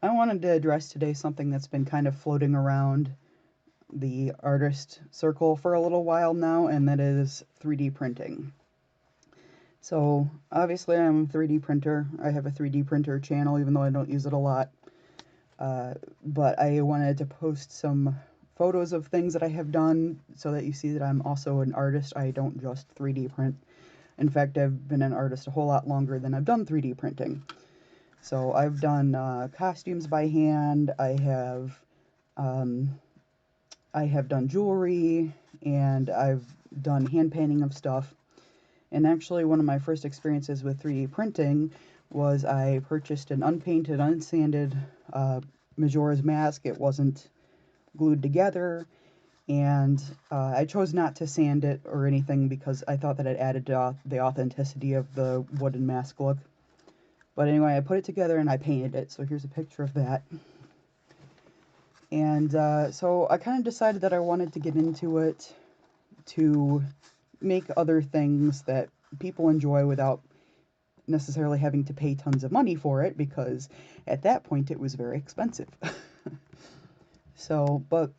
I wanted to address today something that's been kind of floating around the artist circle for a little while now, and that is 3D printing. So, obviously, I'm a 3D printer. I have a 3D printer channel, even though I don't use it a lot. But I wanted to post some photos of things that I have done so that you see that I'm also an artist. I don't just 3D print. In fact, I've been an artist a whole lot longer than I've done 3D printing. So I've done costumes by hand. Um, I have done jewelry, and I've done hand painting of stuff. And actually, one of my first experiences with 3D printing was I purchased an unpainted, unsanded Majora's Mask. It wasn't glued together, and I chose not to sand it or anything because I thought that it added to the authenticity of the wooden mask look. But anyway, I put it together and I painted it. So here's a picture of that. And so I kind of decided that I wanted to get into it to make other things that people enjoy without necessarily having to pay tons of money for it, because at that point it was very expensive. So, but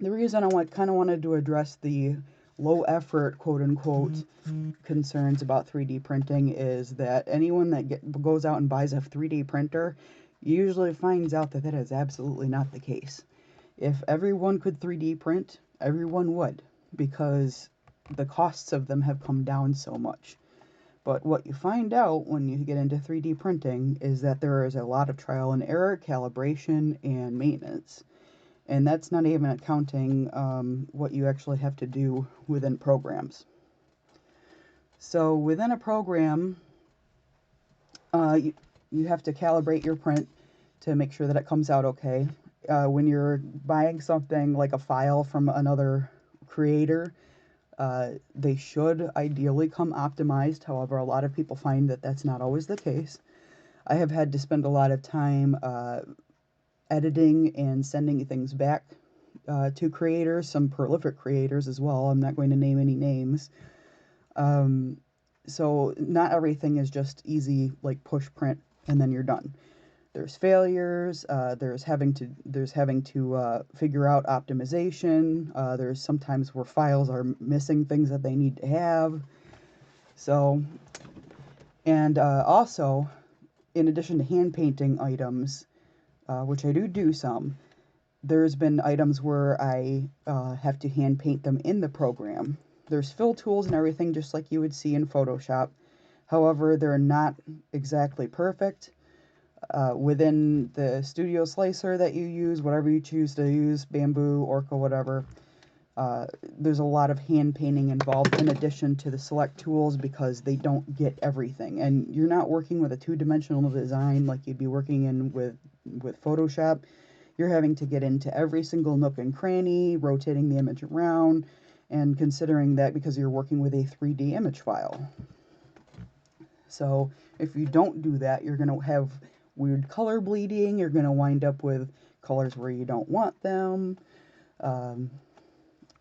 the reason I kind of wanted to address the low effort, quote unquote, concerns about 3D printing is that anyone that goes out and buys a 3D printer usually finds out that that is absolutely not the case. If everyone could 3D print, everyone would, because the costs of them have come down so much. But what you find out when you get into 3D printing is that there is a lot of trial and error, calibration, and maintenance. And that's not even accounting what you actually have to do within programs. So within a program, you have to calibrate your print to make sure that it comes out okay. When you're buying something like a file from another creator, they should ideally come optimized. However, a lot of people find that that's not always the case. I have had to spend a lot of time editing and sending things back to creators, some prolific creators as well. I'm not going to name any names. So not everything is just easy, like push print and then you're done. There's failures. There's having to figure out optimization. There's sometimes where files are missing things that they need to have. So, and also, in addition to hand painting items, which I do some, there's been items where I have to hand paint them in the program. There's fill tools and everything just like you would see in Photoshop. However, they're not exactly perfect. Within the Studio Slicer that you use, whatever you choose to use, Bamboo, Orca, whatever, there's a lot of hand painting involved in addition to the select tools because they don't get everything. And you're not working with a two-dimensional design like you'd be working in with Photoshop. You're having to get into every single nook and cranny, rotating the image around, and considering that because you're working with a 3D image file. So if you don't do that, you're going to have weird color bleeding. You're going to wind up with colors where you don't want them.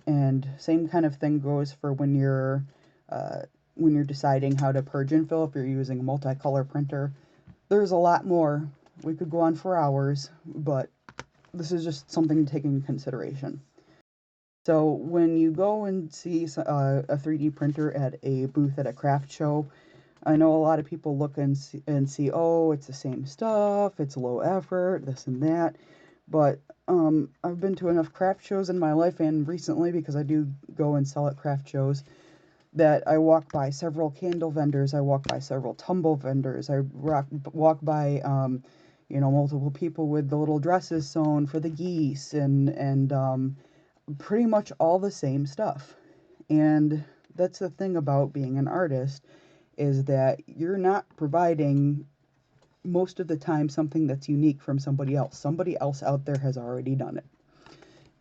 And same kind of thing goes for when you're deciding how to purge and fill if you're using a multicolor printer. There's a lot more. We could go on for hours, but this is just something to take into consideration. So when you go and see a 3D printer at a booth at a craft show, I know a lot of people look and see, oh, it's the same stuff, it's low effort, this and that. But I've been to enough craft shows in my life and recently, because I do go and sell at craft shows, that I walk by several candle vendors, I walk by several tumble vendors, I walk by multiple people with the little dresses sewn for the geese and pretty much all the same stuff. And that's the thing about being an artist, is that you're not providing most of the time something that's unique from somebody else. Somebody else out there has already done it.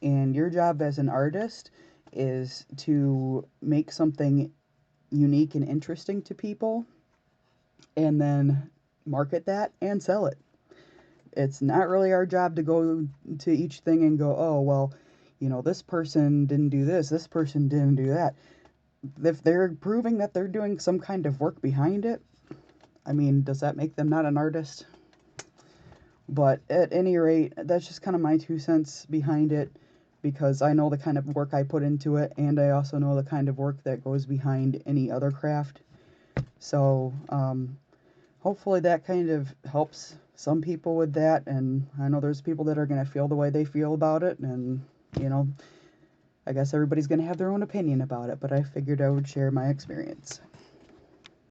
And your job as an artist is to make something unique and interesting to people and then market that and sell it. It's not really our job to go to each thing and go, oh, well, this person didn't do this person didn't do that. If they're proving that they're doing some kind of work behind it, I mean, does that make them not an artist? But at any rate, that's just kind of my 2 cents behind it, because I know the kind of work I put into it, and I also know the kind of work that goes behind any other craft. So hopefully that kind of helps some people with that. And I know there's people that are going to feel the way they feel about it. And, you know, I guess everybody's going to have their own opinion about it, but I figured I would share my experience.